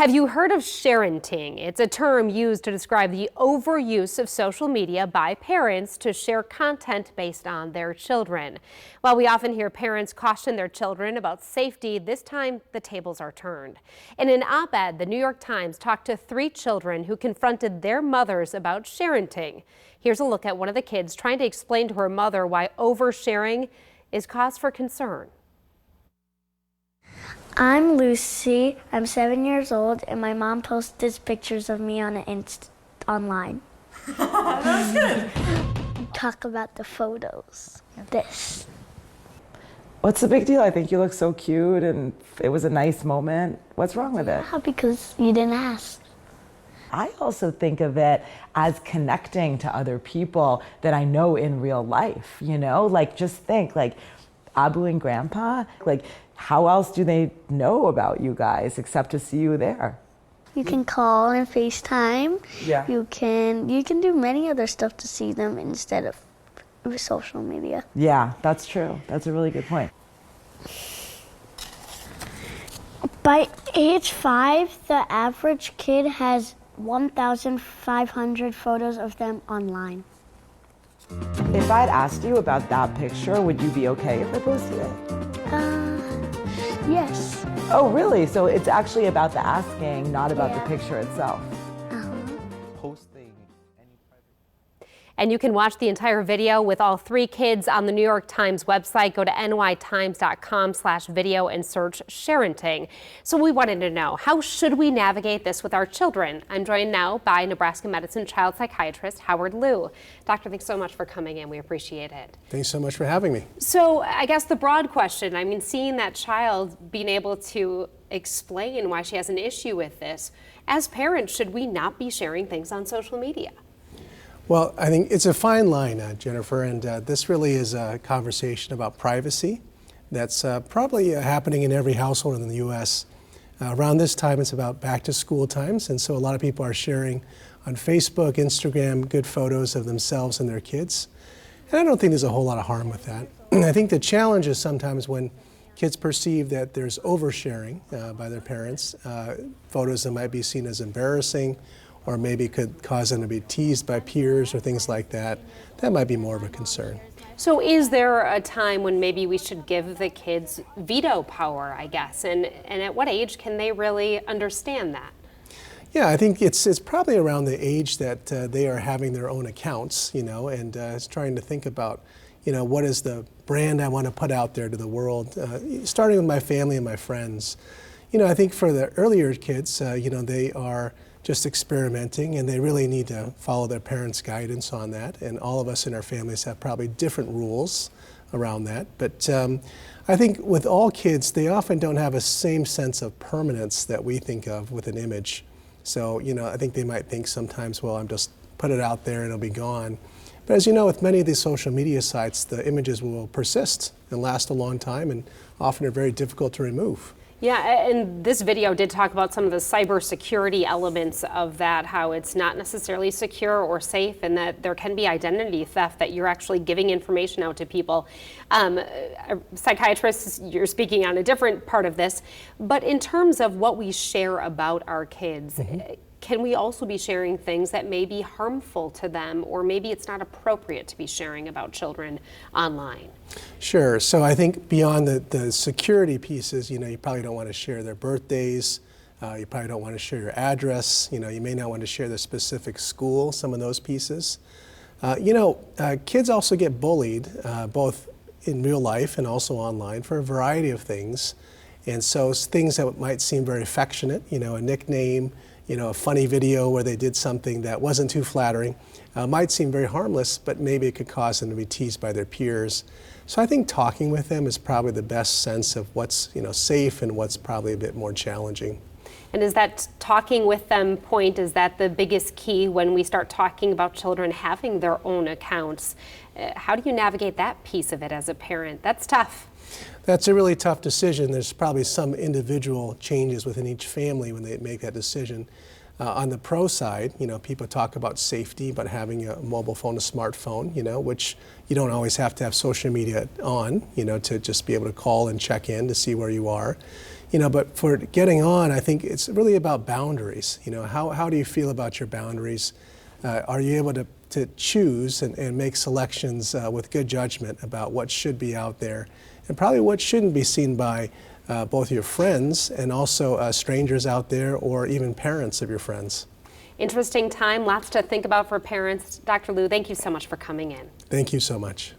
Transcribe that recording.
Have you heard of sharenting? It's a term used to describe the overuse of social media by parents to share content based on their children. While we often hear parents caution their children about safety, this time the tables are turned. In an op-ed, the New York Times talked to 3 children who confronted their mothers about sharenting. Here's a look at one of the kids trying to explain to her mother why oversharing is cause for concern. I'm Lucy, I'm 7 years old, and my mom posted pictures of me on online. That's good. Talk about the photos. This. What's the big deal? I think you look so cute and it was a nice moment. What's wrong with it? Yeah, because you didn't ask. I also think of it as connecting to other people that I know in real life, you know? Like, just think, like, Abu and Grandpa, like, how else do they know about you guys except to see you there? You can call and FaceTime. Yeah. You can do many other stuff to see them instead of social media. Yeah, that's true. That's a really good point. By age 5, the average kid has 1,500 photos of them online. If I'd asked you about that picture, would you be okay if I posted it? Yes. Oh, really? So it's actually about the asking, not about the picture itself. Posting any private. And you can watch the entire video with all 3 kids on the New York Times website. Go to nytimes.com/video and search sharenting. So we wanted to know, how should we navigate this with our children? I'm joined now by Nebraska Medicine child psychiatrist Howard Liu. Doctor, thanks so much for coming in. We appreciate it. Thanks so much for having me. So I guess the broad question, I mean, seeing that child being able to explain why she has an issue with this, as parents, should we not be sharing things on social media? Well, I think it's a fine line, Jennifer, and this really is a conversation about privacy that's probably happening in every household in the U.S. Around this time, it's about back to school times, and so a lot of people are sharing on Facebook, Instagram, good photos of themselves and their kids. And I don't think there's a whole lot of harm with that. I think the challenge is sometimes when kids perceive that there's oversharing by their parents, photos that might be seen as embarrassing, or maybe could cause them to be teased by peers or things like that. That might be more of a concern. So is there a time when maybe we should give the kids veto power, I guess, and at what age can they really understand that? Yeah, I think it's probably around the age that they are having their own accounts, you know, and it's trying to think about, you know, what is the brand I want to put out there to the world, starting with my family and my friends. You know, I think for the earlier kids, you know, they are just experimenting, and they really need to follow their parents' guidance on that. And all of us in our families have probably different rules around that. But I think with all kids, they often don't have a same sense of permanence that we think of with an image. So, you know, I think they might think sometimes, well, I'm just put it out there and it'll be gone. But as you know, with many of these social media sites, the images will persist and last a long time and often are very difficult to remove. Yeah, and this video did talk about some of the cybersecurity elements of that, how it's not necessarily secure or safe, and that there can be identity theft, that you're actually giving information out to people. Psychiatrists, you're speaking on a different part of this, but in terms of what we share about our kids, can we also be sharing things that may be harmful to them, or maybe it's not appropriate to be sharing about children online? Sure. So I think beyond the security pieces, you know, you probably don't want to share their birthdays. You probably don't want to share your address. You know, you may not want to share the specific school, some of those pieces. You know, kids also get bullied, both in real life and also online, for a variety of things. And so things that might seem very affectionate, you know, a nickname, you know, a funny video where they did something that wasn't too flattering, might seem very harmless, but maybe it could cause them to be teased by their peers. So I think talking with them is probably the best sense of what's, you know, safe and what's probably a bit more challenging. And is that talking with them point, is that the biggest key when we start talking about children having their own accounts? How do you navigate that piece of it as a parent? That's tough. That's a really tough decision. There's probably some individual changes within each family when they make that decision. On the pro side, you know, people talk about safety, but having a mobile phone, a smartphone, you know, which you don't always have to have social media on, you know, to just be able to call and check in to see where you are. But for getting on, I think it's really about boundaries. How do you feel about your boundaries? Are you able to choose and make selections with good judgment about what should be out there and probably what shouldn't be seen by both your friends and also strangers out there or even parents of your friends? Interesting time, lots to think about for parents. Dr. Liu, thank you so much for coming in. Thank you so much.